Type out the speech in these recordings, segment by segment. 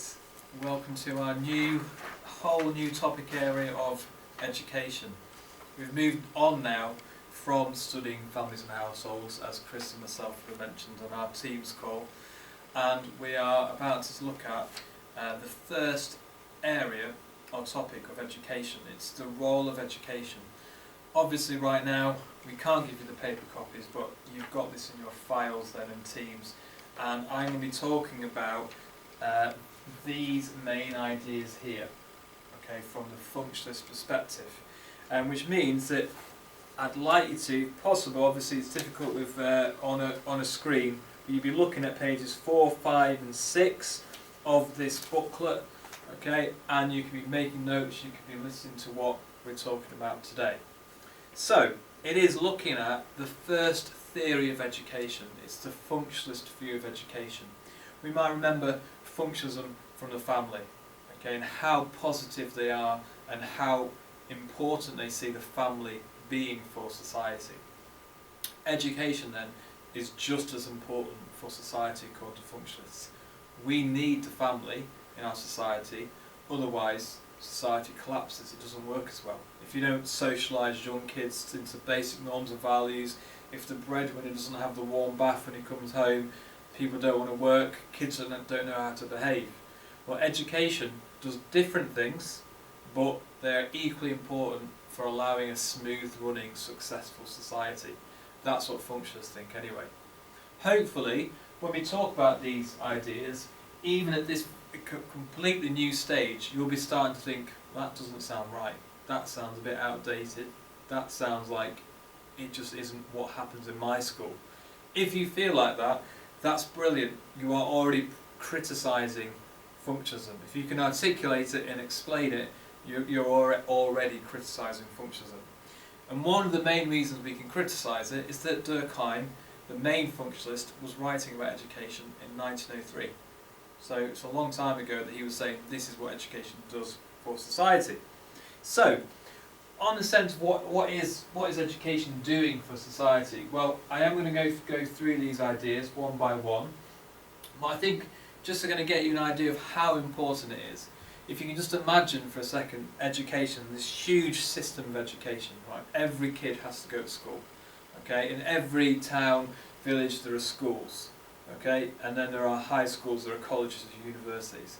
Right, welcome to our whole new topic area of education. We've moved on now from studying families and households, as Chris and myself have mentioned on our Teams call, and we are about to look at the first area or topic of education. It's the role of education. Obviously right now we can't give you the paper copies, but you've got this in your files then in Teams, and I'm going to be talking about these main ideas here, okay, from the functionalist perspective, which means that I'd like you to, if possible, obviously it's difficult with on a screen, but you'd be looking at pages 4, 5 and 6 of this booklet, okay, and you can be making notes, you can be listening to what we're talking about today. So, it is looking at the first theory of education. It's the functionalist view of education. We might remember functionalism from the family, okay, and how positive they are and how important they see the family being for society. Education then is just as important for society according to functionalists. We need the family in our society, otherwise society collapses, it doesn't work as well. If you don't socialise young kids into basic norms and values, if the breadwinner doesn't have the warm bath when he comes home, people don't want to work, kids don't know how to behave. Well, education does different things, but they're equally important for allowing a smooth running, successful society. That's what functionalists think anyway. Hopefully, when we talk about these ideas, even at this completely new stage, you'll be starting to think, that doesn't sound right, that sounds a bit outdated, that sounds like it just isn't what happens in my school. If you feel like that, that's brilliant. You are already criticising functionalism. If you can articulate it and explain it, you're already criticising functionalism. And one of the main reasons we can criticise it is that Durkheim, the main functionalist, was writing about education in 1903. So it's a long time ago that he was saying this is what education does for society. So, on the sense of what is education doing for society? Well, I am going to go through these ideas one by one, but I think just to kind of get you an idea of how important it is, if you can just imagine for a second education, this huge system of education, right? Every kid has to go to school, okay? In every town, village there are schools, okay? And then there are high schools, there are colleges and universities.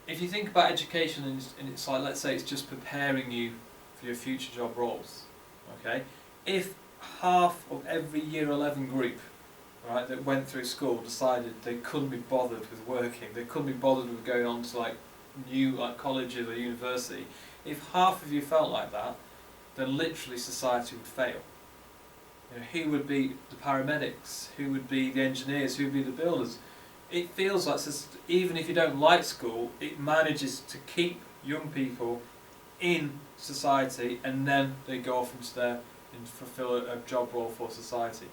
If you think about education and it's like, let's say it's just preparing you for your future job roles, okay? If half of every year 11 group, right, that went through school decided they couldn't be bothered with working, they couldn't be bothered with going on to new colleges or university, if half of you felt like that, then literally society would fail. You know, who would be the paramedics? Who would be the engineers? Who would be the builders? It feels like, even if you don't like school, it manages to keep young people in society, and then they go off and fulfill a job role for society.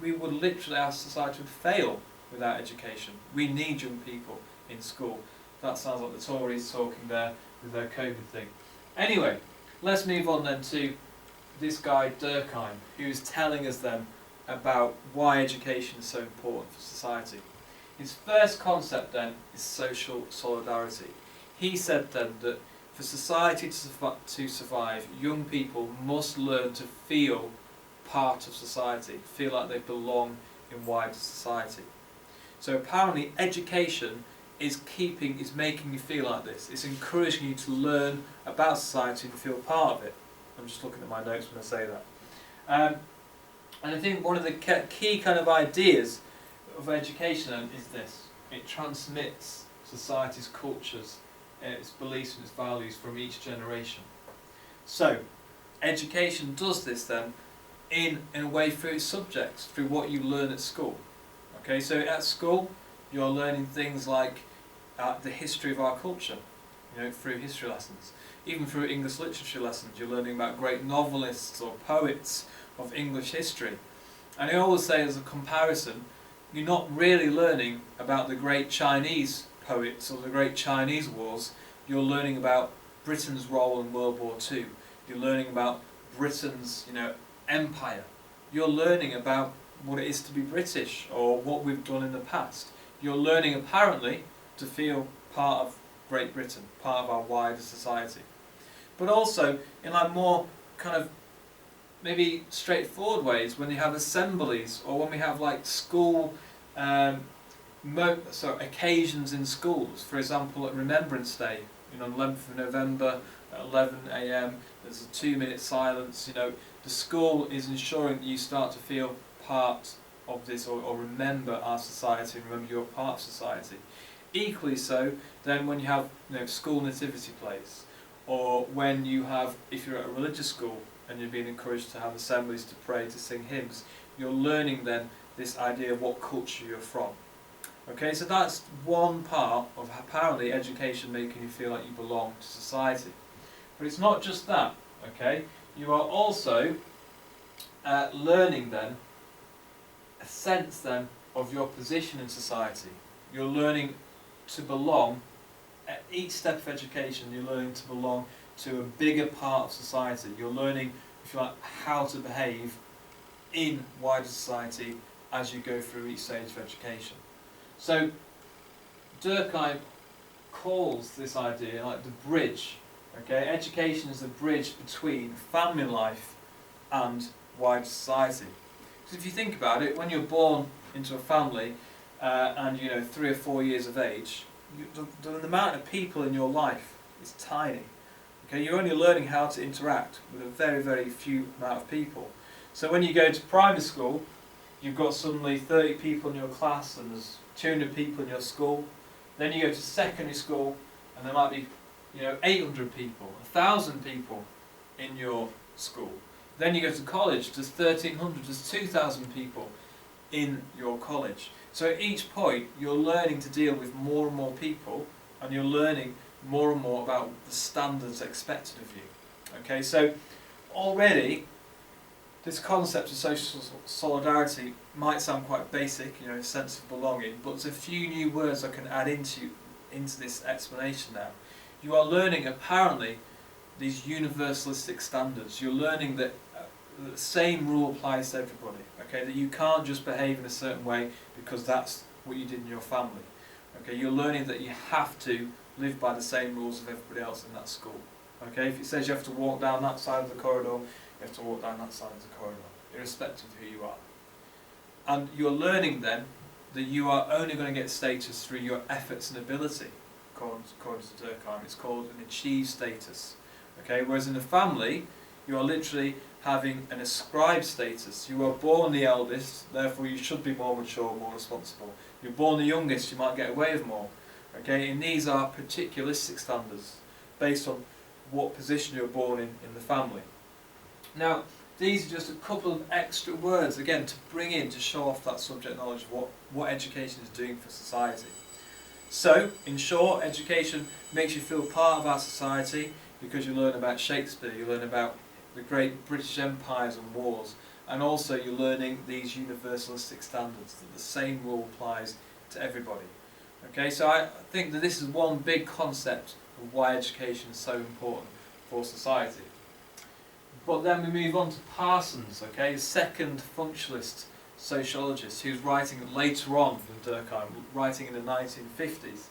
We would literally, our society would fail without education. We need young people in school. That sounds like the Tories talking there with their COVID thing. Anyway, let's move on then to this guy Durkheim, who's telling us then about why education is so important for society. His first concept then is social solidarity. He said then that for society to survive, young people must learn to feel part of society, feel like they belong in wider society. So apparently education is making you feel like this. It's encouraging you to learn about society and feel part of it. I'm just looking at my notes when I say that. And I think one of the key kind of ideas of education is this. It transmits society's cultures, its beliefs and its values from each generation. So, education does this then in a way through its subjects, through what you learn at school. Okay, so at school you're learning things like the history of our culture, through history lessons. Even through English literature lessons, you're learning about great novelists or poets of English history. And I always say, as a comparison, you're not really learning about the great Chinese poets or the great Chinese wars. You're learning about Britain's role in World War II. You're learning about Britain's, empire. You're learning about what it is to be British or what we've done in the past. You're learning, apparently, to feel part of Great Britain, part of our wider society. But also in like more kind of maybe straightforward ways, when you have assemblies or when we have like school occasions in schools. For example, at Remembrance Day, on 11th of November at 11 AM, there's a 2-minute silence. The school is ensuring that you start to feel part of this, or remember our society and remember you're part of society. Equally so, then when you have school nativity plays, or when you have, if you're at a religious school and you're being encouraged to have assemblies to pray, to sing hymns, you're learning then this idea of what culture you're from. Okay, so that's one part of apparently education making you feel like you belong to society. But it's not just that, okay? You are also learning then a sense then of your position in society. You're learning to belong. At each step of education, you're learning to belong to a bigger part of society. You're learning, if you like, how to behave in wider society as you go through each stage of education. So Durkheim calls this idea like the bridge. Okay, education is the bridge between family life and wider society. Because if you think about it, when you're born into a family and 3 or 4 years of age, the amount of people in your life is tiny. Okay, you're only learning how to interact with a very, very few amount of people. So when you go to primary school, you've got suddenly 30 people in your class and there's 200 people in your school. Then you go to secondary school and there might be 800 people, 1,000 people in your school. Then you go to college, there's 1,300, there's 2,000 people in your college. So at each point you're learning to deal with more and more people, and you're learning more and more about the standards expected of you. Okay, so already this concept of social solidarity might sound quite basic, a sense of belonging, but there's a few new words I can add into this explanation now. You are learning apparently these universalistic standards. You're learning that the same rule applies to everybody. Okay, that you can't just behave in a certain way because that's what you did in your family. Okay, you're learning that you have to live by the same rules of everybody else in that school. Okay, if it says you have to walk down that side of the corridor, you have to walk down that side of the corridor, irrespective of who you are. And you're learning then that you are only going to get status through your efforts and ability, according to Durkheim. It's called an achieved status. Okay, whereas in a family, you are literally having an ascribed status. You are born the eldest, therefore you should be more mature, more responsible. You're born the youngest, you might get away with more. Okay, and these are particularistic standards based on what position you're born in the family. Now, these are just a couple of extra words, again, to bring in to show off that subject knowledge of what education is doing for society. So, in short, education makes you feel part of our society because you learn about Shakespeare, you learn about the great British empires and wars, and also you're learning these universalistic standards, that the same rule applies to everybody. Okay, so I think that this is one big concept of why education is so important for society. But then we move on to Parsons, okay, the second functionalist sociologist who's writing later on than Durkheim, writing in the 1950s.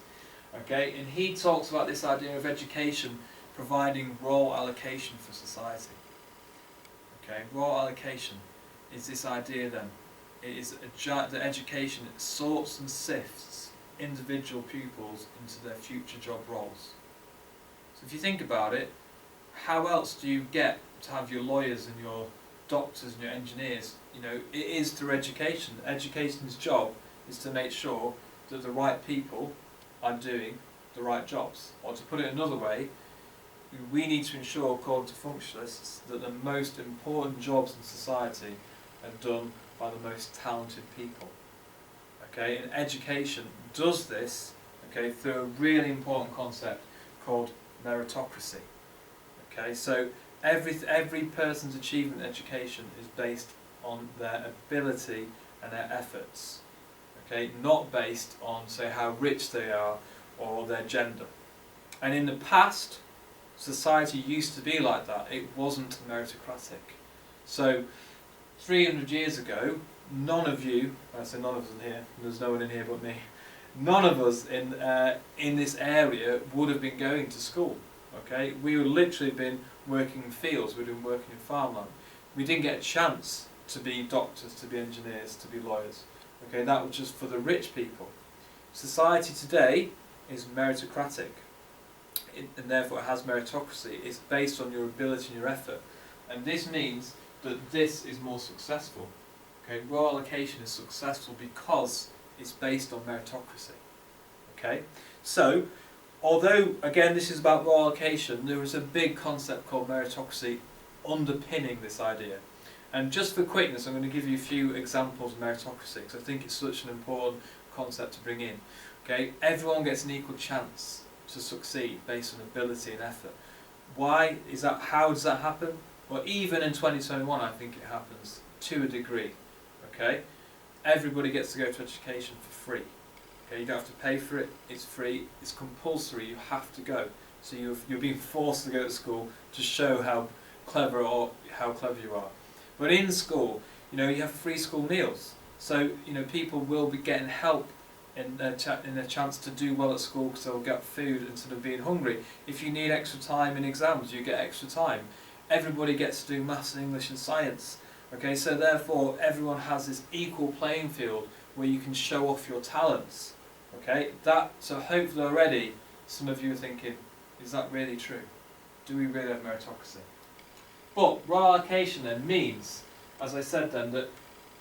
Okay, and he talks about this idea of education providing role allocation for society. Okay, role allocation is this idea then. It is that education sorts and sifts individual pupils into their future job roles. So if you think about it, how else do you get to have your lawyers and your doctors and your engineers? It is through education. Education's job is to make sure that the right people are doing the right jobs. Or to put it another way, we need to ensure, according to functionalists, that the most important jobs in society are done by the most talented people. Okay, and education does this, okay, through a really important concept called meritocracy. Okay, so every person's achievement in education is based on their ability and their efforts. Okay, not based on, say, how rich they are or their gender. And in the past, society used to be like that. It wasn't meritocratic. So 300 years ago, none of you, I say none of us in here, there's no one in here but me, none of us in this area would have been going to school. Okay, we would literally have been working in fields, we'd have been working in farmland. We didn't get a chance to be doctors, to be engineers, to be lawyers. Okay, that was just for the rich people. Society today is meritocratic, and therefore it has meritocracy. It's based on your ability and your effort, and this means that this is more successful. Okay, royal allocation is successful because it's based on meritocracy. Okay, so although again this is about royal allocation, there is a big concept called meritocracy underpinning this idea. And just for quickness, I'm going to give you a few examples of meritocracy because I think it's such an important concept to bring in. Okay, everyone gets an equal chance to succeed based on ability and effort. Why is that? How does that happen? Well, even in 2021, I think it happens to a degree. Okay, everybody gets to go to education for free. Okay, you don't have to pay for it. It's free. It's compulsory. You have to go. So you're being forced to go to school to show how clever you are. But in school, you have free school meals. So people will be getting help in a chance to do well at school because they'll get food instead of being hungry. If you need extra time in exams, you get extra time. Everybody gets to do maths and English and science. Okay, so therefore everyone has this equal playing field where you can show off your talents. Okay, so hopefully already some of you are thinking, is that really true? Do we really have meritocracy? But royal allocation then means, as I said then, that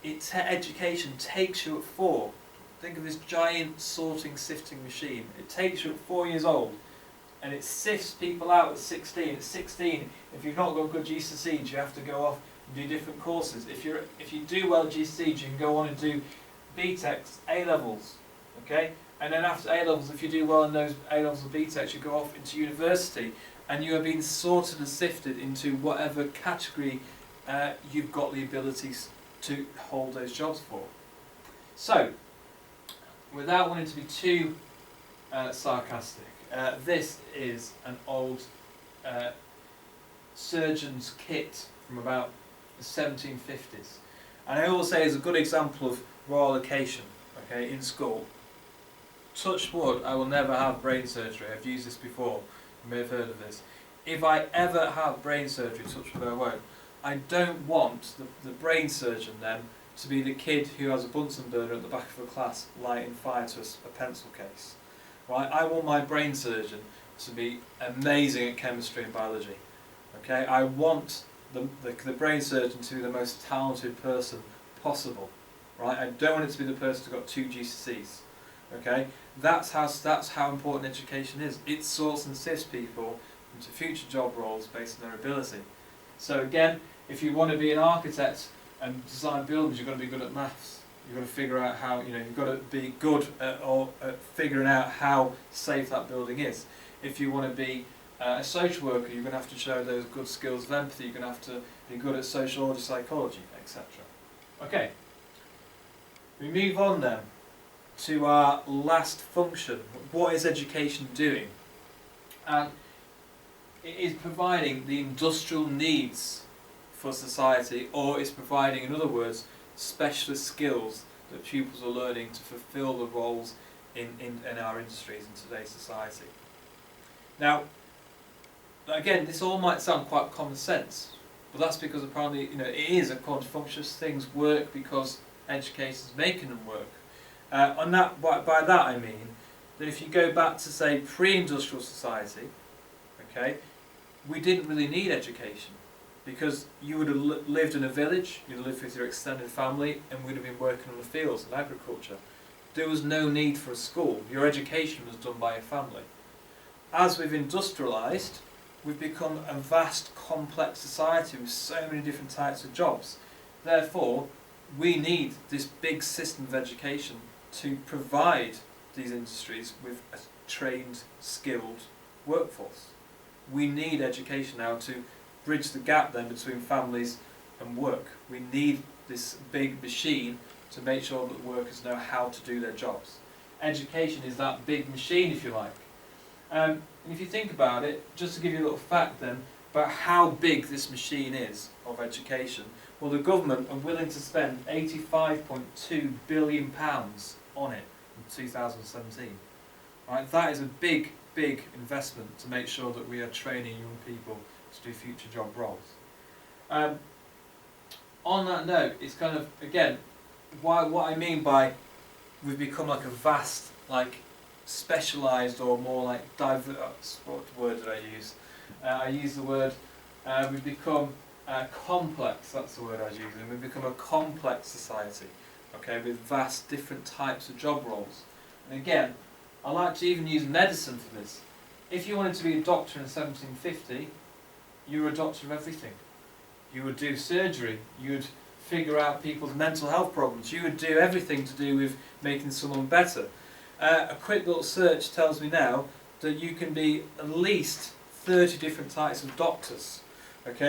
education takes you at 4. Think of this giant sorting, sifting machine. It takes you at 4 years old and it sifts people out at 16. At 16, if you've not got good GCSEs, you have to go off and do different courses. If you do well at GCSEs, you can go on and do BTECs, A-levels. Okay? And then after A-levels, if you do well in those A-levels and BTECs, you go off into university. And you are being sorted and sifted into whatever category you've got the abilities to hold those jobs for. So, without wanting to be too sarcastic, this is an old surgeon's kit from about the 1750s. And I always say it's a good example of royal allocation, okay, in school. Touch wood, I will never have brain surgery. I've used this before. You may have heard of this. If I ever have brain surgery, touch wood I won't, I don't want the brain surgeon then to be the kid who has a Bunsen burner at the back of a class lighting fire to a pencil case. Right? I want my brain surgeon to be amazing at chemistry and biology. Okay? I want the brain surgeon to be the most talented person possible. Right? I don't want it to be the person who got 2 GCSEs. Okay? That's how important education is. It sorts and sifts people into future job roles based on their ability. So again, if you want to be an architect and design buildings, you've got to be good at maths. You've got to figure out how, you've got to be good at figuring out how safe that building is. If you want to be a social worker, you're going to have to show those good skills of empathy. You're going to have to be good at social order psychology, etc. Okay, we move on then to our last function. What is education doing? And it is providing the industrial needs for society, or it's providing, in other words, specialist skills that pupils are learning to fulfill the roles in our industries in today's society. Now, again, this all might sound quite common sense, but that's because apparently, it is, according to Functionalist, things work because education is making them work. By that I mean that if you go back to, say, pre-industrial society, okay, we didn't really need education because you would have lived in a village, you'd have lived with your extended family, and would have been working on the fields and agriculture. There was no need for a school. Your education was done by your family. As we've industrialised, we've become a vast, complex society with so many different types of jobs. Therefore, we need this big system of education to provide these industries with a trained, skilled workforce. We need education now to bridge the gap then between families and work. We need this big machine to make sure that workers know how to do their jobs. Education is that big machine, if you like. And if you think about it, just to give you a little fact then about how big this machine is of education, well, the government are willing to spend £85.2 billion on it in 2017. Right? That is a big, big investment to make sure that we are training young people to do future job roles. On that note, it's kind of, again, what I mean by we've become like a vast, like specialised or more like diverse, what word did I use? I used the word, we've become complex, that's the word I was using. We've become a complex society, okay, with vast different types of job roles. And again, I like to even use medicine for this. If you wanted to be a doctor in 1750, you were a doctor of everything. You would do surgery, you would figure out people's mental health problems, you would do everything to do with making someone better. A quick little search tells me now that you can be at least 30 different types of doctors. Okay?